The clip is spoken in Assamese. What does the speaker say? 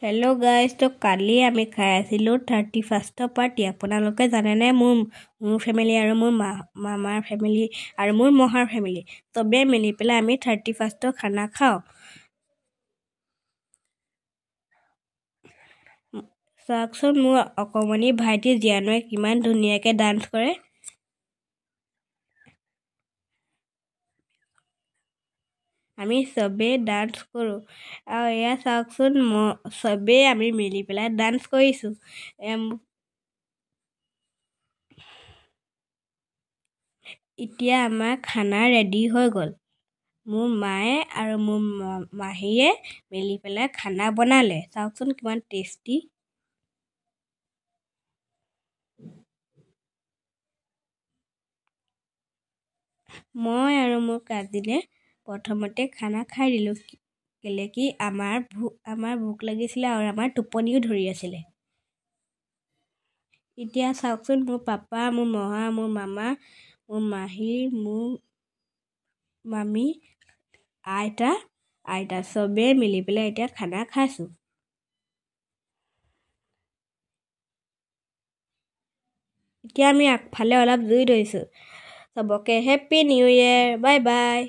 হেল্ল' গাইজ, তো কালি আমি খাই আছিলোঁ 31st পাৰ্টি। আপোনালোকে জানেনে মোৰ ফেমিলি আৰু মোৰ মামাৰ ফেমিলি আৰু মোৰ মহাৰ ফেমিলি চবেই মিলি পেলাই আমি 31st খানা খাওঁ। চাওকচোন মোৰ অকণমানি ভাইটি জীয়ানোৱে কিমান ধুনীয়াকৈ ডান্স কৰে। আমি চবেই ডান্স কৰোঁ আৰু এয়া চাওকচোন চবেই আমি মিলি পেলাই ডান্স কৰিছোঁ। এতিয়া আমাৰ খানা ৰেডি হৈ গ'ল। মোৰ মায়ে আৰু মোৰ মাহীয়ে মিলি পেলাই খানা বনালে। চাওকচোন কিমান টেষ্টি। মই আৰু মোৰ কাজিনে প্ৰথমতে খানা খাই দিলোঁ কেলে কি আমাৰ ভোক লাগিছিলে আৰু আমাৰ টোপনিও ধৰি আছিলে। এতিয়া চাওকচোন মোৰ পাপা, মোৰ মহা, মোৰ মামা, মোৰ মাহী, মোৰ মামী, আইতা চবেই মিলি পেলাই এতিয়া খানা খাইছোঁ। এতিয়া আমি আগফালে অলপ জুই ধৰিছোঁ। চবকে happy new year, bye bye.